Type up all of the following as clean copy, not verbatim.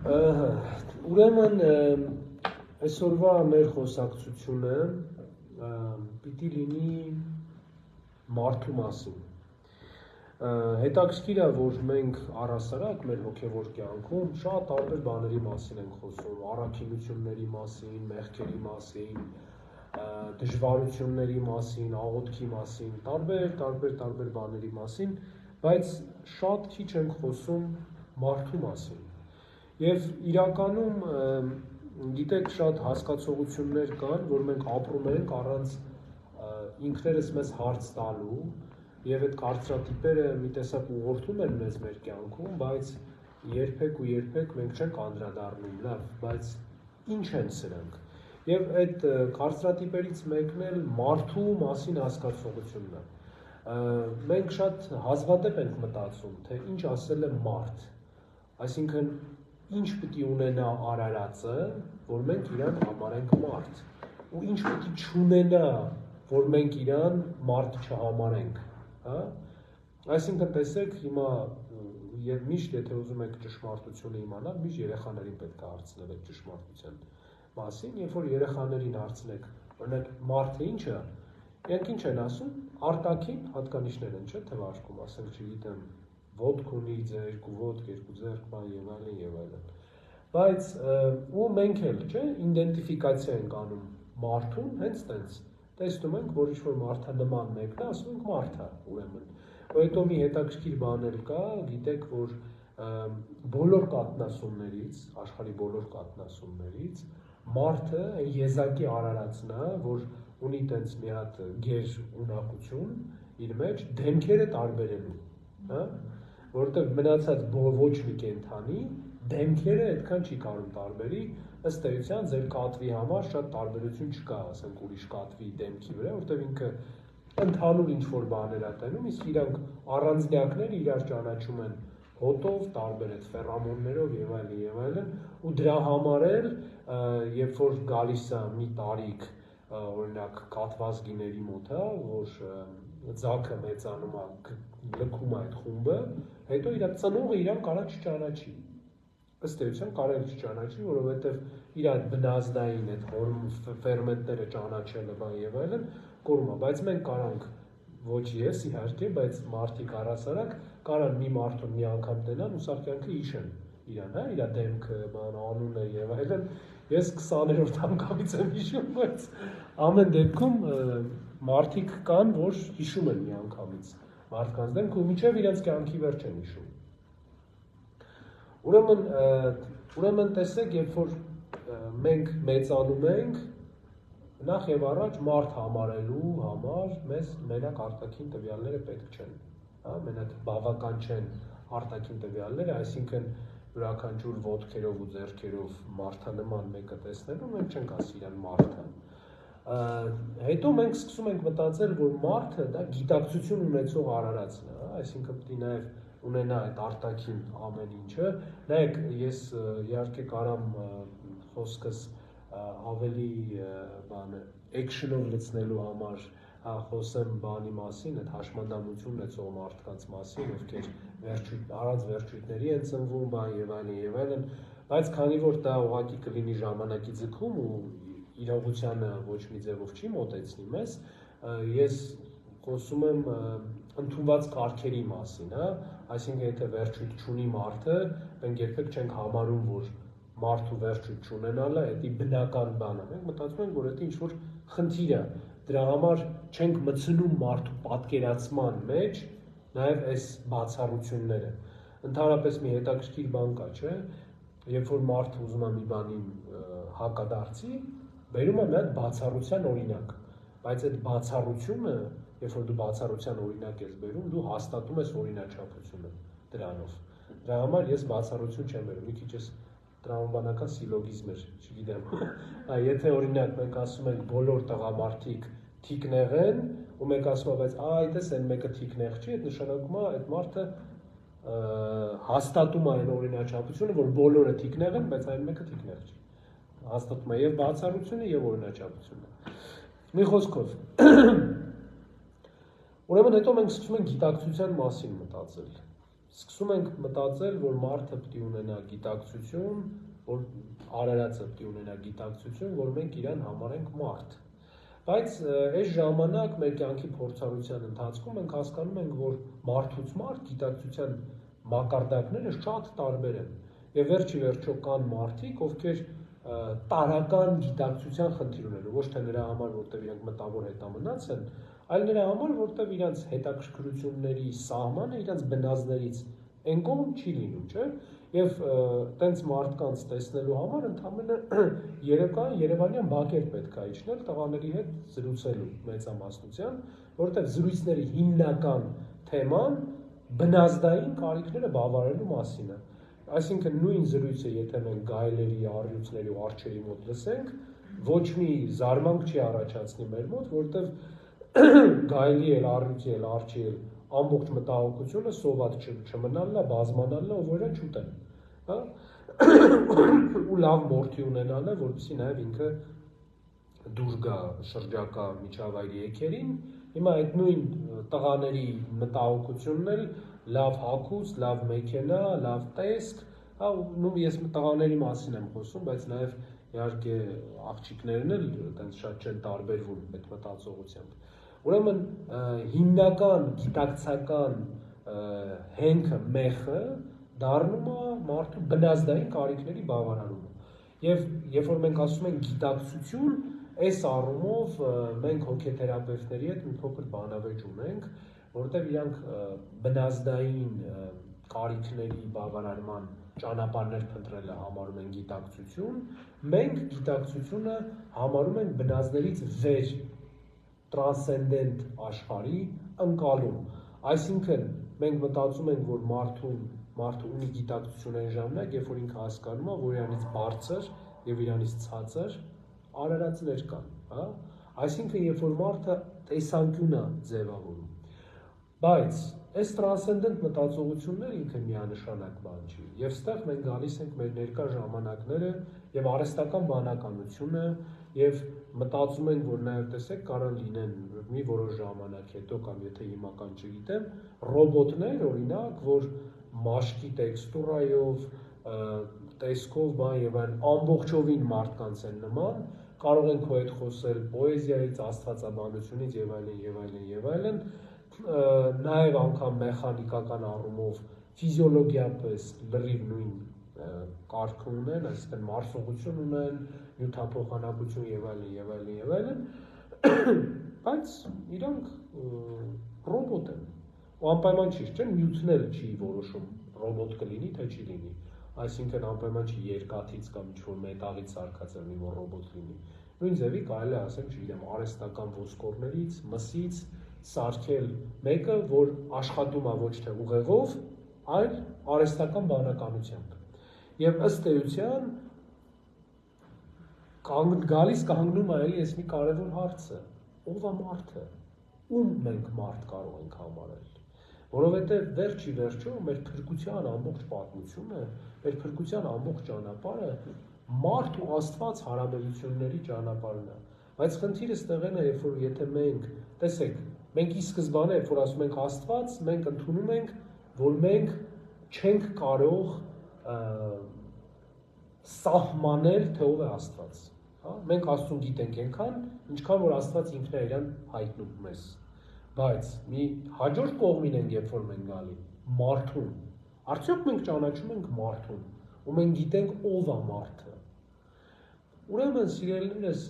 Ուրեմն այսօրվա մեր խոսակցությունը պիտի լինի մարդու մասին։ Հետաքրքիր է, որ մենք առհասարակ մեր հոգևոր կյանքում շատ տարբեր բաների մասին ենք խոսում, առաքինությունների մասին, մեղքերի մասին, դժվարությունների մասին, աղոթքի մասին, տարբեր բաների մասին, բայց շատ քիչ ենք խոսում մարդու մասին։ Եվ իրականում գիտեք շատ հասկացողություններ կան, որ մենք ապրում ենք առանց ինքներս մեզ հարց տալու, եւ այդ կարծրատիպերը մի տեսակ ուղղորդում են մեզ մեր կյանքում, բայց երբեք մենք չենք անդրադառնում, լավ, բայց ինչ են սրանք։ Եվ այդ կարծրատիպերից մեկն էլ մարդու մասին հասկացողությունն է։ Մենք շատ հազվադեպ ենք մտածում, թե ինչ ասել է մարդ, այսինքն ինչ պիտի ունենա արարածը, որ մենք իրան համարենք մարդ, ու ինչ պիտի չունենա, որ մենք իրան մարդ չհամարենք, հա? Այսինքն տեսեք, հիմա եւ միշտ եթե ուզում եք ճշմարտությունը իմանալ, միշտ երեխաներին պետք է հարցնել այդ ճշմարտության մասին, երբ որ երեխաներին հարցնեք, օրինակ մարդը ինչ է, իրենք ինչ են ասում, արտաքին հատկանիշներ են, չէ՞, թվարկում, ասենք, չգիտեմ, ոտք ունի, երկու ոտք, երկու ձեռք, բան եւ այլն։ Բայց ու մենք էլ, չէ, իդենտիֆիկացիա ենք անում մարդուն, հենց տենց։ Տեսնում ենք, որ ինչ-որ մարդանման մեկն է, ասում ենք մարդ է, ուրեմն։ Հետո մի հետաքրքիր բան էլ կա, գիտեք, որ բոլոր կաթնասուններից, աշխարհի բոլոր կաթնասուններից, մարդը եզակի արարածն է, որ ունի տենց մի հատ գեր ունակություն իր մեջ դեմքերը տարբերելու, հա, որովհետև մնացած ոչ մի կենդանի դեմքերը այդքան չի կարող տարբերի, ըստ էության ձեր կատվի համար շատ տարբերություն չկա, ասենք ուրիշ կատվի դեմքի վրա, որովհետև ինքը ընդհանուր ինչ-որ բաներ է տանում, իսկ իրանք առանձնյակները իրար ճանաչում են հոտով, տարբեր այդ ֆերամոններով եւ այլն, ու դրա համար էլ երբ որ գալիս է մի տարիք, օրինակ կատվազգիների մոտ, հա, որ ձագը մեծանում է, լքում է այդ խումբը, հետո իր ծնողը իրան կարա չճանաչի։ Ըստ էության կարելի չճանաչի, որովհետև իր այդ բնազդային այդ ֆերմենտները ճանաչելը բան եւ այլն կորում է, բայց մենք կարանք ոչ ես իհարկե, բայց մարդիկ առհասարակ կարան մի մարդուն մի անգամ տենան ու սարքյանքը հիշեն իրան, հա, իր դեմքը, բան, անունը եւ այլն։ Ես 20-րդ անգամից եմ հիշում, բայց ամեն դեպքում մարդիկ կան, որ հիշում են մի անգամից մարդկանց դեմքը ու մինչեւ իրենց կյանքի վերջ են հիշում։ Ուրեմն տեսեք, երբ որ մենք մեծանում ենք, նախ եւ առաջ մարդ համարելու համար մեզ մենակ արտաքին տվյալները պետք չեն, հա, մենակ բավական չեն արտաքին տվյալները, այսինքն յուրաքանչյուր ոտքերով ու ձեռքերով մարդանման մեկը տեսնելու մենք չենք ասի իրան մարդ է։ Հետո մենք սկսում ենք մտածել, որ մարդը դա գիտակցություն ունեցող արարածն է, այսինքն պիտի նաեւ ունենա այդ արտաքին ամեն ինչը։ Նայեք, ես իհարկե կարամ խոսքս ավելի բանը էքշնով լցնելու համար խոսեմ բանի մասին, այդ հաշմանդամություն ունեցող մարդկանց մասին, ովքեր առանց վերջույթների են ծնվում, բան եւ այլն, բայց քանի որ դա ուղղակի կլինի ժամանակի ձգում ու իրողությանը ոչ մի ձևով չի մոտեցնի մեզ, ես խոսում եմ ընդունված կարգերի մասին, հա, այսինքն եթե վերջույթ չունի մարդը, մենք երբեք չենք համարում, որ մարդու վերջույթ չունենալը դա բնական բան է։ Մենք մտածում ենք, որ դա ինչ-որ խնդիր է, դրա համար չենք մտցնում մարդու պատկերացման մեջ նաև այս բացառությունները։ Ընդհանրապես մի հետաքրքիր բան կա, չէ՞, երբ որ մարդը ուզում է մի բանին հակադարձի, բերում է մի հատ բացառության օրինակ, բայց այդ բացառությունը, երբ որ դու բացառության օրինակ ես բերում, դու հաստատում ես օրինաչափությունը դրանով։ Դրա համար ես բացառություն չեմ բերում, մի քիչ ես տրամաբանական սիլոգիզմ էր, չգիտեմ։ Եթե օրինակ մենք ասում ենք բոլոր տղամարդիկ թիկնեղ են, ու մենք ասում ենք, բայց այդպես այն մեկը թիկնեղ չի, այդ նշանակում է այդ մարդը հաստատում է այն օրինաչափությունը, որ բոլորը թիկնեղ են, բայց այն մեկը թիկնեղ չի։ Հաստատում է եւ բացառությունը եւ օրինաչափությունը։ Մի խոսքով Ուրեմն հետո մենք սկսում ենք գիտակցության մասին մտածել։ Սկսում ենք մտածել, որ մարդը պետք է ունենա գիտակցություն, որ արարածը պետք է ունենա գիտակցություն, որ մենք իրան համարենք մարդ։ Բայց այս ժամանակ մեր կյանքի փորձառության ընթացքում մենք հասկանում ենք, որ մարդուց մարդ գիտակցության մակարդակները շատ տարբեր են։ Եվ վերջի վերջո կան մարդիկ, ովքեր տարական գիտակցության խնդիր ունեն, ոչ թե նրա համար, որտեղ իրենք մտավոր հետամնաց են, այլ նրա համար, որտեղ իրենց հետաքրքրությունների սահմանը իրենց բնազներից այն կողմ չի լինում, չէ՞։ Եվ տենց մարդկանց տեսնելու համար ընդհանրապես երևանյան բակեր պետք է իջնել տղաների հետ զրուցելու մեծամասնության, որովհետև զրույցների հիմնական թեման բնազդային կարիքները բավարարելու մասին է։ Այսինքն նույն զրույցը, եթե մենք գայլերի, առյուծների ու արջերի մոտ լսենք, ոչ մի զարմանք չի առաջացնի մեր մոտ, որովհետև գայլի էլ, առյուծի էլ, արջի էլ ամբողջ մտահոգությունը սոված չմնալն է, բազմանալն է, ով որը չուտեն, հա։ Ու լավ մորթի ունենալն է, որպեսզի նաև ինքը դուր գա շրջակա միջավայրի էքերին։ Հիմա այդ նույն տղաների մտահոգությունն էլ լավ հագուստ, լավ մեքենա, լավ տեսք, հա, ու ես տղաների մասին եմ խոսում, բայց նաև իհարկե աղջիկներն էլ այդպես շատ չեն տարբերվում այդ մտածողությամբ։ Ուրեմն հիմնական գիտակցական հենքը, մեխը դառնում է մարդու բնազդային կարիքների բավարարումը։ Եվ երբ որ մենք ասում ենք գիտակցություն, այս առումով մենք հոգեթերապևտների հետ մի փոքր բանավեճ ունենք, որովհետև իրանք բնազդային կարիքների բավարարման ճանապարհներ փնտրելը համարում են գիտակցություն, մենք գիտակցությունը համարում ենք բնազդներից վեր տրանսցենդենտ աշխարհի ընկալում։ Այսինքն մենք մտածում ենք, որ մարդը ունի գիտակցություն այն ժամանակ, երբ որ ինքը հասկանում է, որ իրանից բարձր եւ իրանից ցածր արարածներ կան, հա։ Այսինքն երբ որ մարդը տեսանկյուն է ձևավորում, բայց այս տրանսցենդենտ մտածողությունները ինքը միանշանակ բան չի։ Եվ ստեղ մենք գալիս ենք մեր ներկա ժամանակները եւ արհեստական բանականությունը եւ մտածում ենք, որ նաեւ տեսեք կարող լինեն մի որոշ ժամանակ հետո կամ եթե հիմա կան չգիտեմ, ռոբոտներ, օրինակ, որ մաշկի տեքստուրայով, տեսքով, բան եւ այլն ամբողջովին մարդկանց են նման, կարող են քո հետ խոսել պոեզիայից, աստվածաբանությունից եւ այլն եւ այլն եւ այլն, նաեւ անգամ մեխանիկական առումով ֆիզիոլոգիապես լրիվ նույն կարգը ունեն, այսինքն մարսողություն ունեն, նյութափոխանակություն եւ այլն եւ այլն եւ այլն, բայց իրանք ռոբոտ են։ Ու անպայման չի, չէ՞, նյութն էլ չի որոշում ռոբոտ կլինի, թե չի լինի։ Այսինքն անպայման չի երկաթից կամ ինչ-որ մետաղից սարքած մի որ ռոբոտ լինի։ Նույն ձևի կարելի է ասել, չգիտեմ, արհեստական ոսկորներից, մսից սարքել մեկը, որ աշխատում է ոչ թե ուղեղով, այլ արհեստական բանականությամբ։ Եվ ըստ էության գալիս կանգնում է էլի այս մի կարևոր հարցը. ով է մարդը, ում մենք մարդ կարող ենք համարել։ Որովհետև վերջի վերջո մեր փրկության ամբողջ պատմությունը, մեր փրկության ամբողջ ճանապարհը մարդ ու Աստված հարաբերությունների ճանապարհն է։ Բայց խնդիրը ստեղն է, երբ որ եթե մենք, տեսեք, մենք ի սկզբանե, երբ որ ասում ենք Աստված, մենք ընդունում ենք, որ մենք չենք կարող սահմանել, թե ով է Աստված։ Հա, մենք Աստծուն գիտենք այնքան, ինչքան որ Աստված ինքն է իրան հայտնում մեզ։ Բայց մի հաջորդ կողմին ենք, երբ որ մենք գալի, մարդուն։ Արդյոք մենք ճանաչում ենք մարդուն, ու մենք գիտենք ով է մարդը։ Ուրեմն սիրելիներս,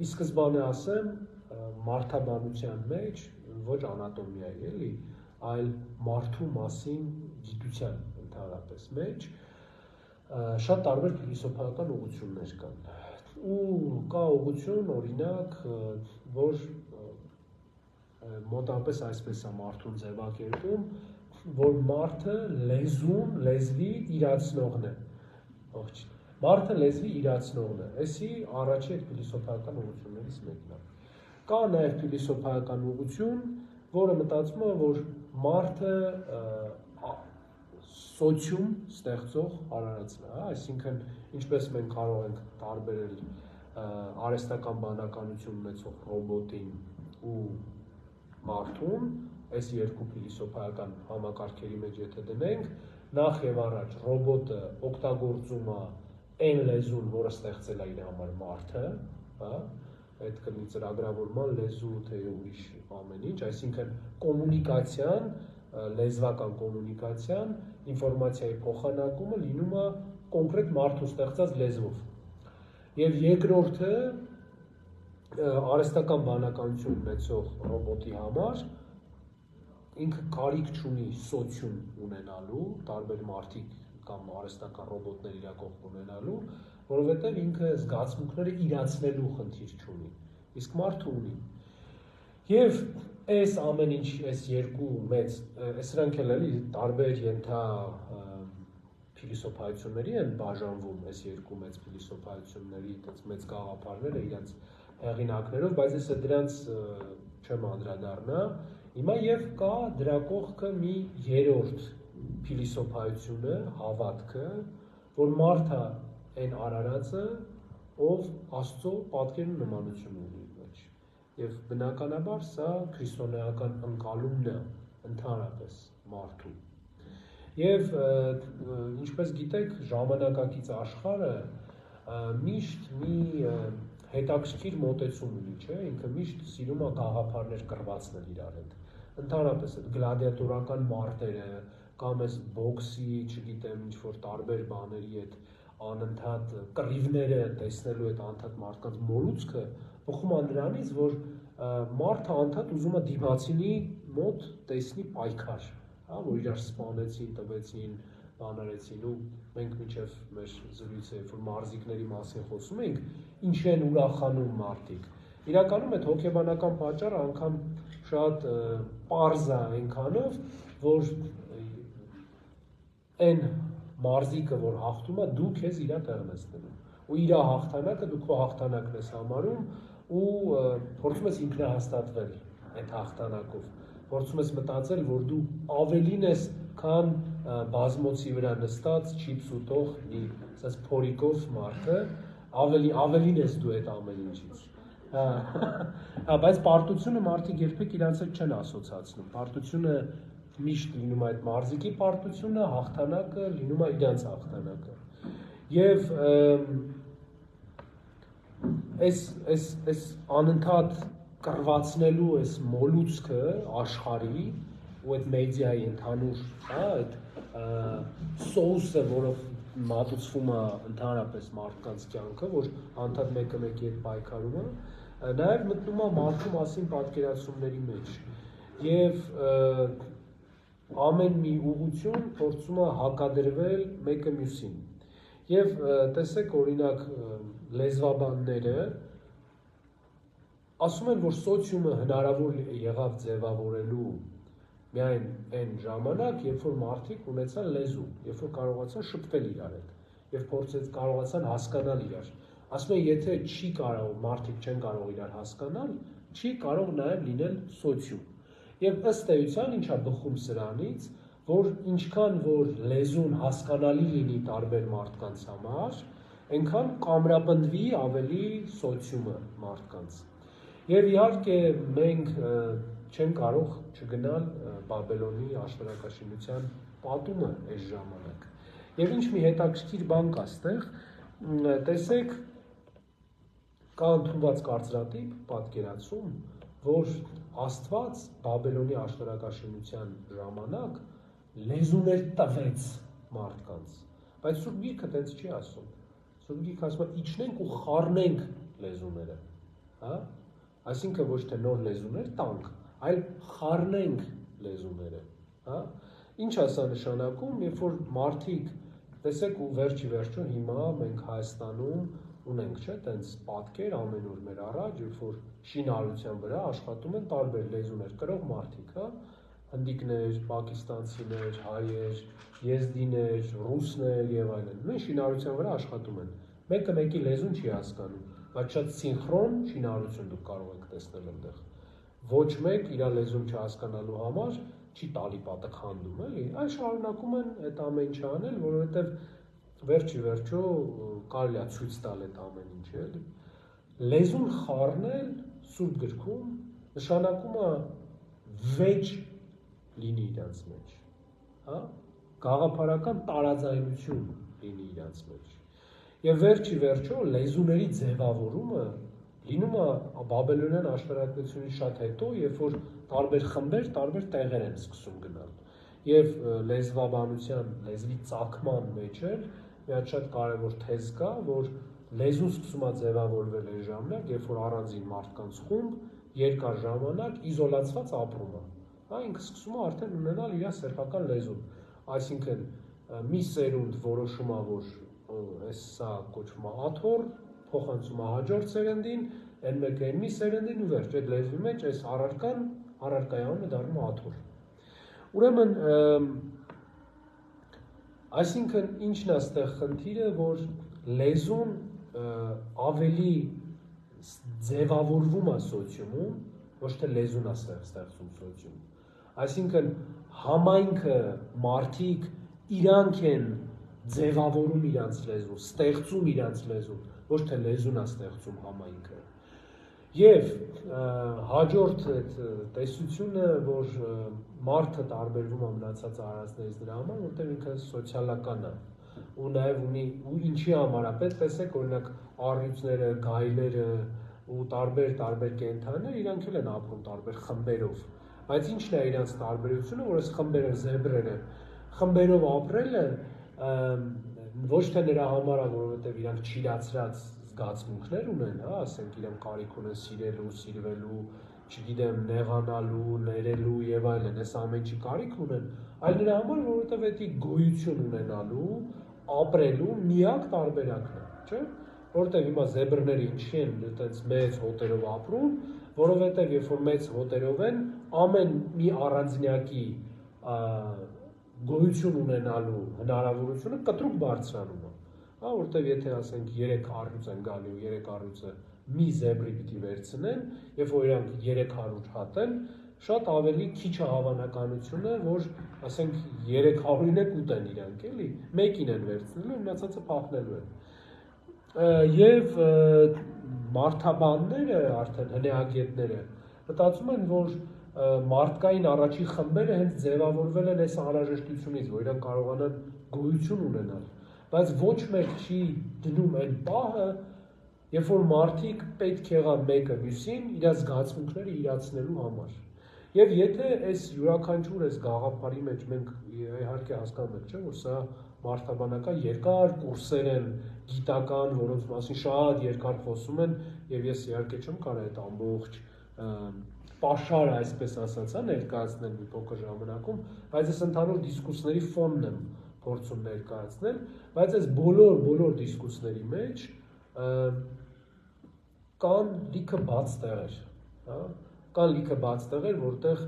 ի սկզբանե ասեմ, մարդաբանության մեջ ոչ անատոմիայի էլի, այլ մարդու մասին գիտության ընդհանրապես մեջ շատ տարբեր փիլիսոփայական ուղղություններ կան։ Ու կա ուղղություն, օրինակ, որ մոտավորապես այսպես է մարդուն ձևակերպում, որ մարդը լեզվի իրացնողն է։ Մարդը լեզվի իրացնողն է։ Էսի առաջի այդ փիլիսոփայական ուղղություններից մեկն է։ Կա նաև փիլիսոփայական ուղղություն, որը մտածում է, որ մարդը սոցիում ստեղծող արարածն է, այսինքն ինչպես մենք կարող ենք տարբերել արհեստական բանականություն ունեցող ռոբոտին ու մարդուն, այս երկու փիլիսոփայական համակարգերի մեջ եթե դնենք, նախ եւ առաջ ռոբոտը օգտագործում է այն լեզուն, որը ստեղծել է իր համար մարդը, հա, այդ կլինի ծրագրավորման լեզու, թե ուրիշ ամեն ինչ, այսինքն կոմունիկացիան, լեզվական կոմունիկացիան, ինֆորմացիայի փոխանակումը լինում է կոնկրետ մարդու ստեղծած լեզվով։ Եվ երկրորդը արհեստական բանականություն ունեցող ռոբոտի համար ինքը կարիք չունի սոցիում ունենալու, տարբեր մարդիկ կամ արհեստական ռոբոտներ իր կողք ունենալու, որովհետև ինքը զգացմունքները իրացնելու խնդիր չունի, իսկ մարդը ունի։ Եվ այս ամեն ինչ, այս երկու մեծ, սրանք էլ էլի տարբեր ենթա փիլիսոփայությունների են բաժանվում, այս երկու մեծ փիլիսոփայությունների մեծ գաղափարները իրենց հեղինակներով, բայց ես դրանց չեմ անդրադառնա։ Հիմա եւ կա դրա կողքը մի երրորդ փիլիսոփայությունը, հավատքը, որ մարդը այն արարածը, ով Աստծո պատկերն ու նմանություն ունի իր մեջ։ Եվ բնականաբար սա քրիստոնեական ընկալումն է ընդհանրապես մարդու։ Եվ ինչպես գիտեք, ժամանակակից աշխարհը միշտ մի հետաքրքիր մոտեցում ունի, չէ՞, ինքը միշտ սիրում է գաղափարներ կռվածնել իրար հետ։ Ընդհանրապես այդ գլադիատորական մարտերը կամ այս բոքսի, չգիտեմ, ինչ-որ տարբեր բաների այդ անընդհատ կռիվները տեսնելու այդ անընդհատ մարդկանց մոլուցքը բխում է նրանից, որ մարդը անընդհատ ուզում է դիմացինի մոտ տեսնի պայքար, հա, որ իրար սպանեցին, տվեցին, բանարեցին, ու մենք մինչև մեր զրույցը, երբ որ մարզիկների մասին խոսում ենք, ինչ են ուրախանում մարդիկ։ Իրականում այդ հոգեբանական պատճառը անգամ շատ պարզ է այնքանով, որ այն մարզիկը, որ հաղթում է, դու քեզ իր տեղն ես դնում, ու իր հաղթանակը դու քո հաղթանակն ես համարում ու փորձում ես ինքնահաստատվել այդ հաղթանակով, փորձում ես մտածել, որ դու ավելին ես, քան բազմոցի վրա նստած չիպս ուտող մի ասած փորիկով մարդը, ավելին ես դու այդ ամեն ինչից։ Հա, բայց պարտությունը մարդիկ երբեք իրանց հետ չեն ասոցացնում։ Պարտությունը միշտ լինում է այդ մարզիկի պարտությունը, հաղթանակը լինում է իրանց հաղթանակը։ Եվ այս անընդհատ կռվածնելու այս մոլուցքը աշխարհի ու այդ մեդիայի ընդհանուր, հա, այդ սոուսը, որով մատուցվում է ընդհանրապես մարդկանց կյանքը, որ անդադ մեկը մեկի հետ պայքարում է, նաև մտնում է մարդու մասին պատկերացումների մեջ եւ ամեն մի ուղղություն փորձում է հակադրվել մեկը մյուսին։ Եվ տեսեք, օրինակ լեզվաբանները ասում են, որ սոցիումը հնարավոր եղավ ձևավորելու միայն այն ժամանակ, երբ որ մարդիկ ունեցան լեզու, երբ որ կարողացան շփվել իրար հետ, եւ կարողացան հասկանալ իրար։ Ասում են, եթե չի կարող, մարդիկ չեն կարող իրար հասկանալ, չի կարող նաև լինել սոցիում։ Եվ ըստ էության ինչա բխում սրանից, որ ինչքան որ լեզուն հասկանալի լինի տարբեր մարդկանց համար, այնքան կամրապնդվի ավելի սոցիումը մարդկանց։ Եվ իհարկե մենք չեն կարող չգնալ Բաբելոնի աշտարակաշինության պատումը այս ժամանակ։ Եվ ինչ մի հետաքրքիր բան կա ստեղ, տեսեք, կա ընդունված կարծրատիպ, պատկերացում, որ Աստված Բաբելոնի աշտարակաշինության ժամանակ լեզուներ տվեց մարդկանց, բայց Սուրբ Գիրքը տենց չի ասում։ Սուրբ Գիրքը ասում է իջնենք ու խառնենք լեզուները, հա? Այսինքն ոչ թե նոր լեզուներ տանք, այլ խառնենք լեզուները, հա? Ինչ է սա նշանակում, երբ որ մարդիկ, տեսեք ու վերջի վերջո հիմա մենք Հայաստանում ունենք, չէ, տենց պատկեր ամեն օր մեր առաջ, երբ որ շինարարության վրա աշխատում են տարբեր լեզուներ կրող մարդիկ, հա, հնդիկներ, պակիստանցիներ, հայեր, եզդիներ, ռուսներ եւ այլն։ Նույն շինարարության վրա աշխատում են։ Մեկը մեկի լեզուն չի հասկանում, բայց շատ սինխրոն շինարարություն դուք կարող եք տեսնել այնտեղ։ Ոչ մեկ իր լեզուն չհասկանալու համար չի տալի պատը խանդում, էլի, այլ շարունակում են այդ ամեն ինչը անել, որովհետեւ վերջի վերջո կարելի է ցույց տալ այդ ամեն ինչը, էլի։ Լեզուն խառնել Սուրբ գրքում նշանակում է վեճ լինի իրանց մեջ, հա, գաղափարական տարաձայնություն լինի իրանց մեջ։ Եվ վերջի վերջո լեզուների ձևավորումը լինում է բաբելոնյան աշտարակությունից շատ հետո, երբ որ տարբեր խմբեր, տարբեր տեղեր են սկսում գնալ։ Եվ լեզվաբանության, լեզվի ծագման մեջ էլ մի հատ շատ կարևոր թեզ կա, որ լեզուն սկսում է ձևավորվել այս ժամանակ, երբ որ առանձին մարդկանց խումբ երկար ժամանակ իզոլացված ապրում է։ Հա, ինքը սկսում է արդեն ունենալ իր սեփական լեզուն։ Այսինքն մի սերունդ որոշում է, որ սա կոչվում է աթոռ, փոխանցում է հաջորդ սերնդին, այն մեկը այն մի սերնդին ու վերջ, այդ լեզվի մեջ այս առարկայի անունը դառնում է աթոռ։ Ուրեմն, այսինքն ինչն է այստեղ խնդիրը, որ լեզուն ավելի ձևավորվում է սոցիումում, ոչ թե լեզուն է ստեղծում սոցիումում։ Այսինքն համայնքը, մարդիկ իրանք են ձևավորում իրանց լեզուն, ստեղծում իրանց լեզուն, ոչ թե լեզուն է ստեղծում համայնքը։ Եվ հաջորդ այդ տեսությունը, որ մարդը տարբերվում է մնացած արարածներից դրա համար, որտեղ ինքը սոցիալական է ու նաև ունի ու ինչի համար է, տեսեք օրինակ առյուծները, գայլերը ու տարբեր կենդանիներ իրանք էլ են ապրում տարբեր խմբերով, բայց ինչն է իրանց տարբերությունը, որ այս խմբերը զեբրերը խմբերով ապրելը ոչ թե նրա համար է, որովհետև իրանք չիրացրած զգացմունքներ ունեն, հա, ասենք իրանք կարիք ունեն սիրելու, սիրվելու, չգիտեմ, նեղանալու, ներելու եւ այլն, այս ամենի կարիք ունեն, այլ նրա համար, որովհետև դա գոյություն ունենալու, ապրելու միակ տարբերակն է, չէ՞։ Որովհետև հիմա զեբրները ինչի են այդպես մեծ հոտերով ապրում, որովհետև երբ որ մեծ հոտերով են, ամեն մի առանձնյակի գոյություն ունենալու հնարավորությունը կտրուկ բարձրանում է, հա, որովհետև եթե ասենք 3 առյուծ են գալի ու 3 առյուծը մի զեբրի պիտի վերցնեն, երբ որ իրանք 300 հատ են, շատ ավելի քիչ է հավանականությունը, որ ասենք 300-ին է կուտեն իրանք, էլի, մեկին են վերցնելու, մնացածը փախնելու են։ Եվ մարդաբանները, արդեն հնեագետները, մտածում են, որ մարդկային առաջի խմբերը հենց ձևավորվել են այս անհրաժեշտությունից, որ իրանք կարողանան գոյություն ունենալ, բայց ոչ մեկ չի դնում այն պահը, երբ որ մարդիկ պետք եղան մեկը մյուսին իր զգացմունքները իրացնելու համար։ Եվ եթե այս յուրաքանչյուր այս գաղափարի մեջ մենք իհարկե հասկանում ենք, չէ՞, որ սա մարդաբանական երկար կուրսեր են, գիտական, որոնց մասին շատ երկար խոսում են, եւ ես իհարկե չեմ կարող այդ ամբողջ պաշարը, այսպես ասած, ներկայացնել մի փոքր ժամանակում, բայց այս ընդհանուր դիսկուրսների ֆոնն եմ փորձում ներկայացնել, բայց այս բոլոր դիսկուրսների մեջ կան լիքը բաց տեղեր, հա, կան լիքը բաց տեղեր, որտեղ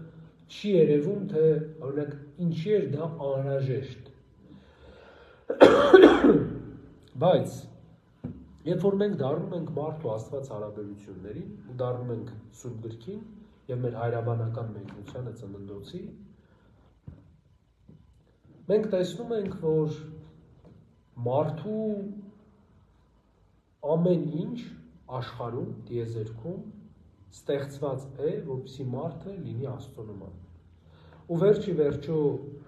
չի երևում, թե օրինակ ինչի է դա անհրաժեշտ։ Բայց երբ որ մենք դառնում ենք մարդ ու Աստված հարաբերություններին, ու դառնում ենք Սուրբ Գրքին եւ մեր հայրաբանական մեկնությանը ծննդոցի, մենք տեսնում ենք, որ մարդու ամեն ինչ աշխարհում, դիեզերքում ստեղծված է, որպեսզի մարդը լինի Աստծո նման։ Ու վերջի վերջո,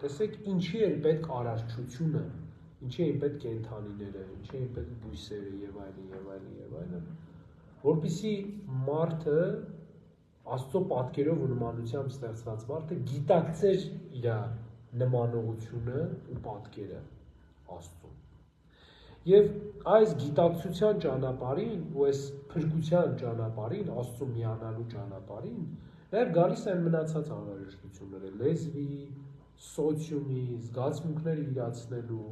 տեսեք, ինչի է պետք արարչությունը, ինչի են պետք կենդանիները, ինչի են պետք բույսերը եւ այլն, որպեսզի մարդը Աստծո պատկերով ու նմանությամբ ստեղծված մարդը գիտակցեր իր նմանողությունը ու պատկերը Աստծո։ Եվ այս գիտակցության ճանապարհին ու այս փրկության ճանապարհին, Աստծո միանալու ճանապարհին, նաև գալիս են մնացած անհրաժեշտությունները, լեզվի, սոցիումի, զգացմունքները իրացնելու,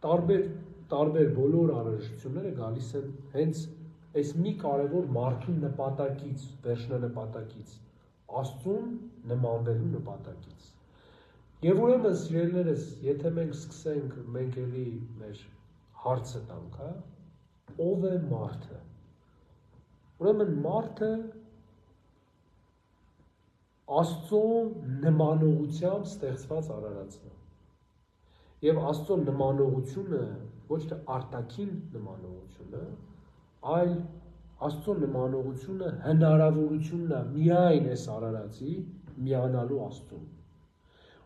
տարբեր բոլոր անհրաժեշտությունները գալիս են հենց այս մի կարևոր մարդու նպատակից, վերջնանպատակից, Աստծուն նմանվելու նպատակից։ Եվ ուրեմն սիրելիներս, եթե մենք սկսենք, մենք էլի մեր հարցը տանք, հա, ով է մարդը։ Ուրեմն մարդը Աստծո նմանողությամբ ստեղծված արարածն է։ Եվ Աստծո նմանողությունը ոչ թե արտաքին նմանողությունը, այլ Աստծո նմանողությունը հնարավորությունն է միայն այս արարածի միանալու Աստծուն։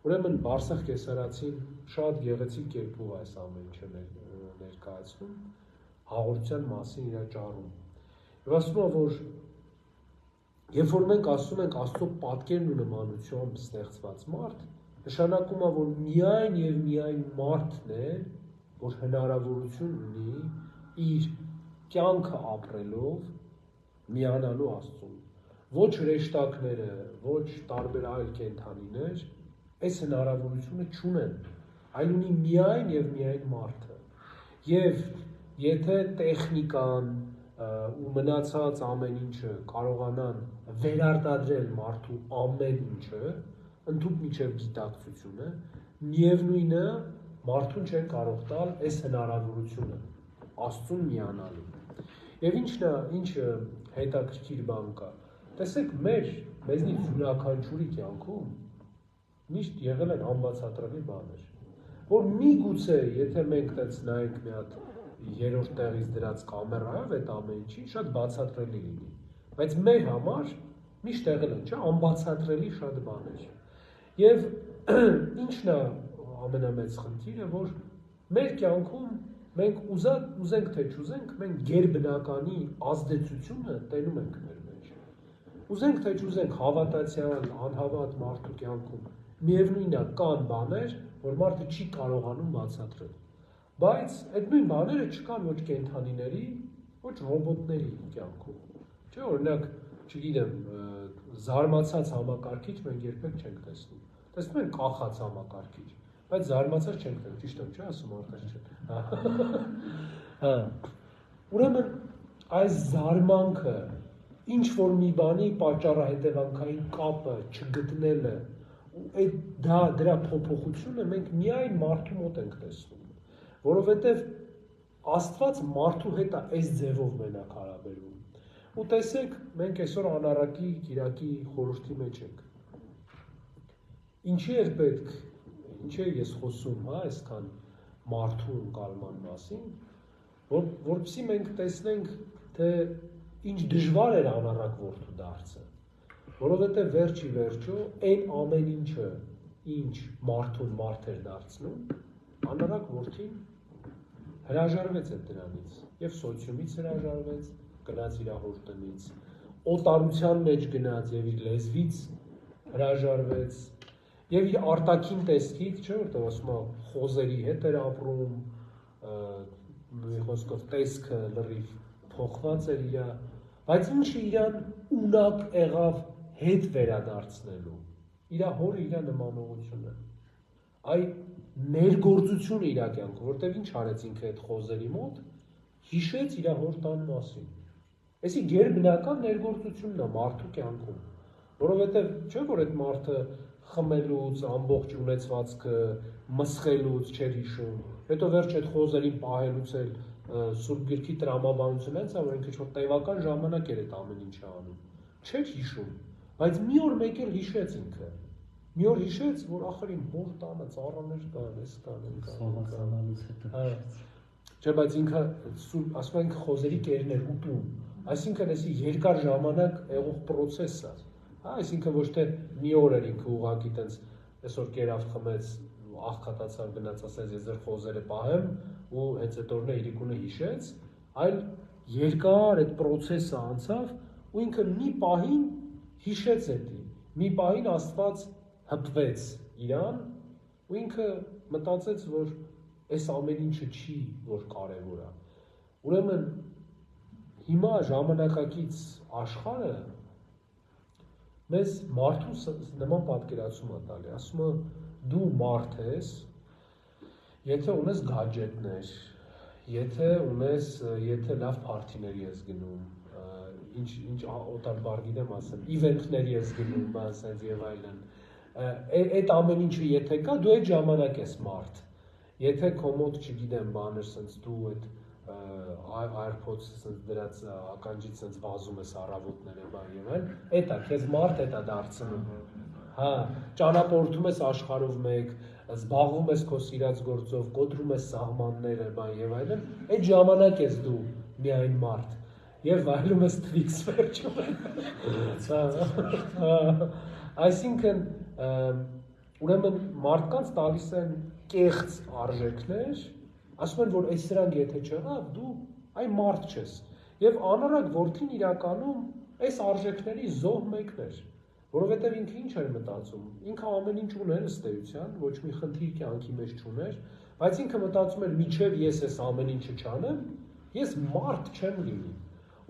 Ուրեմն Բարսեղ Կեսարացին շատ գեղեցիկ կերպով այս ամեն ինչը ներկայացնում, հաղորդության մասին իր ճառում։ Եվ ասում է, որ երբ որ մենք ասում ենք Աստծո պատկերն ու նմանությամբ ստեղծված մարդ, նշանակում է, որ միայն եւ միայն մարդն է, որ հնարավորություն ունի իր կյանքը ապրելով միանալու Աստծուն։ Ոչ հրեշտակները, ոչ տարբեր այլ կենդանիներ այս հնարավորությունը չունեն, այլ ունի միայն եւ միայն մարդը։ Եվ եթե տեխնիկան ու մնացած ամեն ինչը կարողանան վերարտադրել մարդու ամեն ինչը, ընդհանուր միջև գիտակցությունը, միևնույնը մարդուն չեն կարող տալ այս հնարավորությունը Աստծուն միանալու։ Եվ ինչ հետաքրքիր բան կա։ Տեսեք, մեզնից յուրաքանչյուրի կյանքում միշտ եղել են անբացատրելի բաներ, որ միգուցե, եթե մենք տենց նայենք մի հատ երրորդ տեղից դրած կամերայով այդ ամեն ինչի, շատ բացատրելի լինի, բայց մեր համար միշտ եղել են, չէ՞, անբացատրելի շատ բաներ։ Եվ ինչն է ամենամեծ խնդիրը, որ մեր կյանքում մենք ուզենք թե չուզենք, մենք գերբնականի ազդեցությունը տենում ենք մեր մեջ։ Ուզենք թե չուզենք հավատացյալ, անհավատ մարդու կյանքում միևնույնն է կան բաներ, որ մարդը չի կարողանում բացատրել։ Բայց այդ նույն բաները չկան ոչ կենդանիների, ոչ ռոբոտների կյանքում։ Չէ՞, օրինակ, չգիտեմ, զարմացած համակարգիչ մենք երբեք չենք տեսնում։ Տեսնում ենք կախած համակարգիչ, բայց զարմացած չենք տեսնում, ճիշտ եմ, չէ՞ ասում Արտաշեն։ Ուրեմն այս զարմանքը, ինչ որ մի բանի պատճառահետևանքային կապը չգտնելը, դրա փոփոխությունը մենք միայն մարդու մոտ ենք տեսնում, որովհետև Աստված մարդու հետ է այս ձևով մենակ հարաբերվում։ Ու տեսեք, մենք այսօր անառակի Կիրակի խորհրդի մեջ ենք։ Ինչի էր պետք, ինչի ես խոսում, հա, այսքան մարդու ընկալման մասին, որպեսզի մենք տեսնենք, թե ինչ դժվար էր անառակ որդու դարձը, որովհետև վերջի վերջո այն ամեն ինչը, ինչ մարդուն մարդ էր դարձնում, անառակ որդին հրաժարվեց այդ դրանից, եւ սոցիումից հրաժարվեց, գնաց իր հոր տնից, օտարության մեջ գնաց եւ իր լեզվից հրաժարվեց, եւ իր արտաքին տեսքից, չէ՞ որտեղ ասում է խոզերի հետ էր ապրում, մի խոսքով տեսքը լրիվ փոխված էր իր, բայց ինչը իրան ունակ եղավ հետ վերադարձնելու, իր հորը իր նմանողությունը, այ ներգործությունը իր կյանքում, որտեղ ինչ արեց ինքը այդ խոզերի մոտ, հիշեց իր հոր տան մասին։ Այսի գերբնական ներգործությունն է մարդու կյանքում, որովհետև չէ՞ որ այդ մարդը խմելուց, ամբողջ ունեցվածքը, մսխելուց չէր հիշում, հետո վերջ այդ խոզերին պահելուց էլ Սուրբ Գրքի տրամաբանությունը հենց որ ինքը ինչ-որ տևական ժամանակ էր այդ ամեն ինչը անում, չէր հիշում, բայց մի օր մեկ էլ հիշեց ինքը, մի օր հիշեց, որ ախր իմ հոր տանը ծառաներ կան, էս կան, չէ, բայց ինքը ասում են խոզերի կերներ ուտում, այսինքն էսի երկար ժամանակ եղող պրոցես է, այսինքն ոչ թե մի օր էր ինքը ուղղակի տենց այսօր կերավ խմեց, աղքատացավ գնաց ասեց ես ձեր խոզերը պահեմ ու հենց այդ օրն իրիկունը հիշեց, այլ երկար այդ պրոցեսը անցավ ու ինքը մի պահին հիշեց էդի, մի պահին Աստված հպվեց իրան ու ինքը մտածեց, որ այս ամեն ինչը չի, որ կարևոր է։ Ուրեմն հիմա ժամանակակից աշխարհը մեզ մարդու նման պատկերացում է տալի, ասում է դու մարդ ես, եթե ունես գադջետներ, եթե լավ փարթիներ ես գնում, ինչ օտար բառ գիտեմ ասեմ, իվենթներ ես գնում, բան ասած եւ այլն, այդ ամեն ինչը եթե կա, դու այդ ժամանակ ես մարդ, եթե քո մոտ չգիտեմ բաներ, սենց դու այդ AirPods սենց դրած ականջից սենց վազում ես առավոտները բան եւ այլն, էտա քեզ մարդ էտա դարձնում, հա, ճանապարհորդում ես աշխարհով մեկ, զբաղվում ես քո սիրած գործով, կոտրում ես սահմանները, բան եւ այլն, այդ ժամանակ ես դու միայն մարդ եւ վայելում ես Twix վերջում։ Այսինքն ուրեմն մարդկանց տալիս են կեղծ արժեքներ, ասում են, որ այս սրանք եթե չեղավ, դու այն մարդ չես։ Եվ անառակ որդին իրականում այս արժեքների զոհ մեկն էր, որովհետև ինքը ինչ էր մտածում, ինքը ամեն ինչ ուներ ըստ էության, ոչ մի խնդիր կյանքի մեջ չուներ, բայց ինքը մտածում էր միջև ես այս ամեն ինչը չանեմ, ես մարդ չեմ լինի։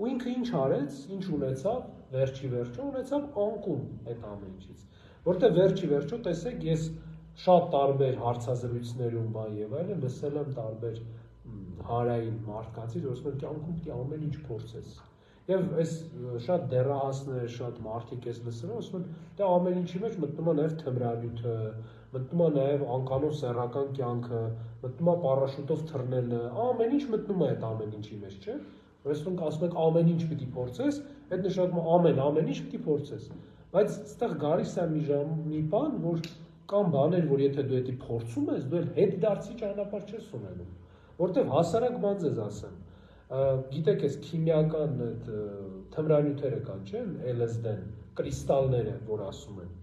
Ու ինքը ինչ արեց, ինչ ունեցավ, վերջի վերջո ունեցավ անկում այդ ամեն ինչից։ Որտեղ վերջի վերջո տեսեք, ես շատ տարբեր հարցազրույցներում բան եւ այլն լսել եմ տարբեր հարային մարդկանցից, որ ասում են կյանքում պիտի ամեն ինչ փորձես։ Եվ այս շատ դեռահասներ, շատ մարդիկ ես լսել, ասում են, դե ամեն ինչի մեջ մտնում է նաեւ թմրանյութը, մտնում է նաեւ անկանոն սեռական կյանքը, մտնում է պարաշուտով թռնելը, ամեն ինչ մտնում է այդ ամեն ինչի մեջ, չէ՞։ Որովհետեւ ասում եք ամեն ինչ պիտի փորձես, այդ նշանակում ամեն ինչ պիտի փորձես։ Բայց այստեղ գալիս է մի բան, որ կան բաներ, որ եթե դու դա փորձում ես, դու հետ դարձի ճանապարհ չես ունենում։ Որտեւ հասարակ բան ձեզ ասեմ, գիտեք, այս քիմիական այդ թմրանյութերը կան, չէ՞, LSD-ն, կրիստալները, որ ասում են։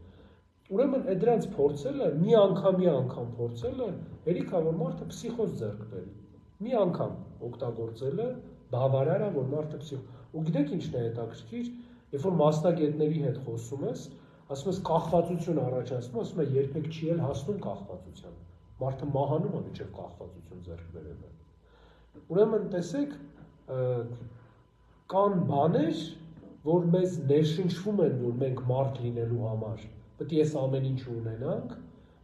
Ուրեմն այդ դրանց փորձելը, մի անգամ փորձելը, հերիք է, որ մարդը փսիխոզ ձեռք բերի։ Մի անգամ օգտագործելը բավարար է, որ մարդը ու գիտեք ինչն է հետաքրքիր, երբ որ մասնագետների հետ խոսում ես, ասում ես կախվածություն առաջացնում, ասում է երբեք չի էլ հասնում կախվածության։ Մարդը մահանում է մինչև կախվածություն ձեռք բերելը։ Ուրեմն տեսեք, կան բաներ, որ մեզ ներշնչվում են, որ մենք մարդ լինելու համար, պետք է այս ամեն ինչը ունենանք,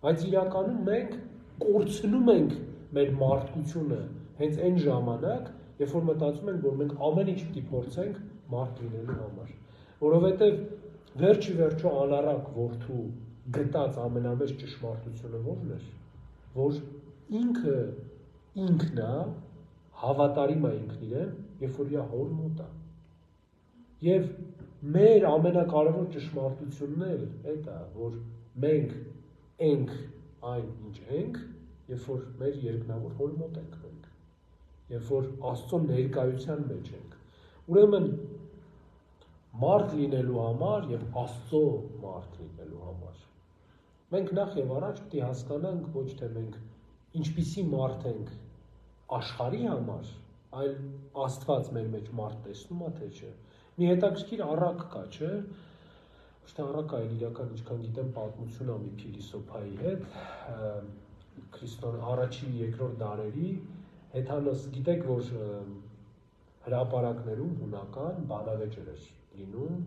բայց իրականում մենք կորցնում ենք մեր մարդկությունը հենց այն ժամանակ, երբ որ մտածում ենք, որ մենք ամեն ինչ պիտի փորձենք մարդ լինելու համար, որովհետև վերջի վերջո անառակ որդու գտած ամենամեծ ճշմարտությունը ո՞րն էր, որ ինքը ինքն է, հավատարիմ է ինքն իրեն, երբ որ իր հոր մոտ է։ Եվ մեր ամենակարևոր ճշմարտությունն էլ դա է, որ մենք ենք այն ինչ ենք, երբ որ մեր երկնավոր հոր մոտ ենք մենք, երբ որ Աստծո ներկայության մեջ ենք։ Ուրեմն մարդ լինելու համար եւ Աստծո մարդ լինելու համար մենք նախ եւ առաջ պետք է հասկանանք ոչ թե մենք ինչպիսի մարդ ենք աշխարհի համար, այլ Աստված մեր մեջ մարդ տեսնում է թե չէ։ Մի հետաքրքիր առակ կա, չէ՞։ Ոչ թե առակ այլ իրական ինչքան գիտեմ պատմություն է մի փիլիսոփայի հետ, քրիստոն առաջի երկրորդ դարերի հեթանոս, գիտեք, որ հրապարակներում հունական բանավեճեր էր լինում,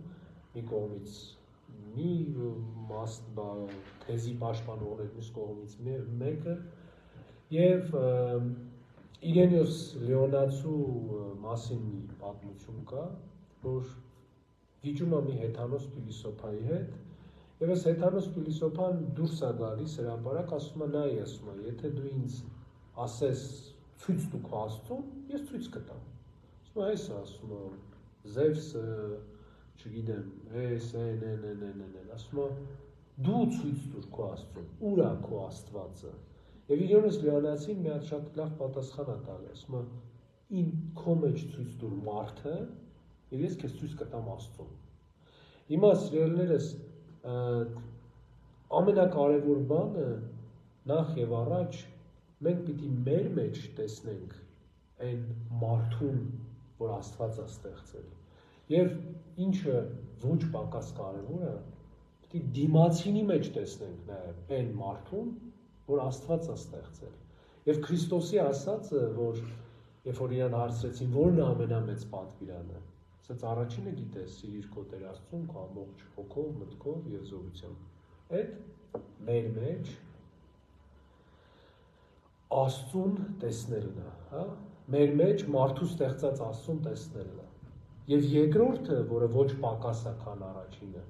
մի կողմից մի թեզի պաշտպանողներ, մյուս կողմից մեկը, եւ Իրենիոս Լեոնացու մասին մի պատմություն կա, որ վիճում է մի հեթանոս փիլիսոփայի հետ, եւ այս հեթանոս փիլիսոփան դուրս է գալիս հրապարակ, ասում է, նայ, ասում է, եթե դու ինձ ասես ցույց տու քո Աստծուն, ես ցույց կտամ։ Ասում է, այս ասում է, Զևսը, չգիտեմ, ասում է, դու ցույց տուր քո Աստծուն, ուր է քո Աստվածը։ Եվ Իրենիոս Լեոնացին մի հատ շատ լավ պատասխան է տալի, ասում է, ին քո մեջ ցույց տուր մարդը, եւ ես քեզ ցույց կտամ Աստծուն։ Հիմա սիրելիներս, ամենակարևոր բանը նախ եւ առաջ մենք պիտի մեր մեջ տեսնենք այն մարդուն, որ Աստված է ստեղծել։ Եվ ինչը ոչ պակաս կարևոր է, պիտի դիմացինի մեջ տեսնենք նաեւ այն մարդուն, որ Աստված է ստեղծել։ Եվ Քրիստոսի ասածը, որ երբ որ իրան հարցրեցին, ո՞րն է ամենամեծ պատվիրանը, ասաց առաջինը գիտես, սիրիր քո Տեր Աստծուն, քո ամբողջ հոգով, մտքով եւ զորությամբ։ Այդ մեր մեջ Աստծուն տեսնելն է, հա? Մեր մեջ մարդու ստեղծած Աստծուն տեսնելն է։ Եվ երկրորդը, որը ոչ պակաս է, քան առաջինը,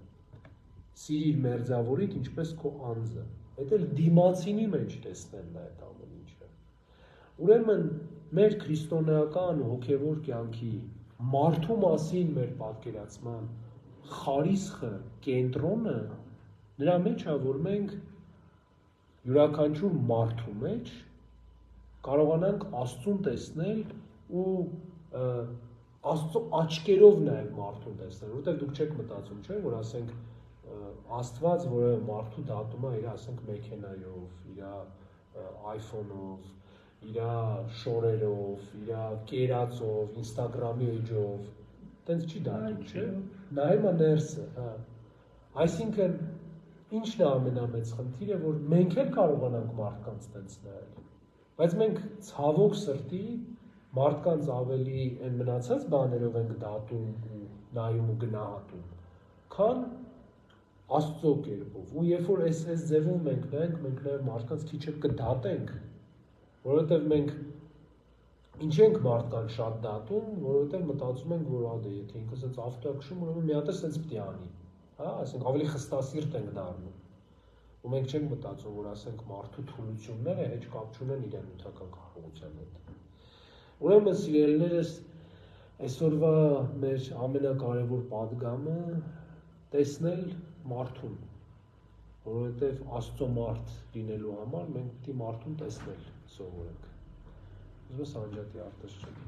սիրիր մերձավորիդ ինչպես քո անձը։ Այդ էլ դիմացինի մեջ տեսնելն է այդ ամեն ինչը։ Ուրեմն մեր քրիստոնեական հոգևոր կյանքի մարդու մասին մեր պատկերացման խարիսխը, կենտրոնը նրա մեջ է, որ մենք յուրաքանչյուր մարդու մեջ կարողանանք Աստծուն տեսնել ու Աստծո աչքերով նաև մարդուն տեսնել, որովհետև դուք չեք մտածում, չէ՞, որ ասենք Աստված, որը մարդու դատում է իր, ասենք, մեքենայով, իր iPhone-ով, իր շորերով, իր կերածով, Instagram-ի էջով, տենց չի դատում, չէ՞։ Նայում է ներսը, հա։ Այսինքն, ինչն է ամենամեծ խնդիրը, որ մենք էլ կարողանանք մարդկանց տենց նայել, բայց մենք ցավոք սրտի մարդկանց ավելի այն մնացած բաներով ենք դատում ու նայում ու գնահատում, քան Աստծո կերպով, ու երբ որ այս ձևով մենք նայենք, մենք նաև մարդկանց քիչ էլ կդատենք, որովհետև մենք ինչ ենք մարդկանց շատ դատում, որովհետև մտածում ենք, որ ադե, եթե ինքը սենց ավտո է քշում, ուրեմն մի հատ էլ սենց պիտի անի, հա, ասենք ավելի խստասիրտ ենք դառնում, ու մենք չենք մտածում, որ ասենք մարդու թուլությունները հեչ կապ չունեն իրեն նյութական կարողության հետ։ Ուրեմն սիրելիներս, այսօրվա մեր ամենակարևոր պատգամը տեսնել մարդուն, որովհետև Աստծո մարդ լինելու համար մենք պիտի մարդուն տեսնել սովորենք։ Ուզում ես անջատի արտաշճել։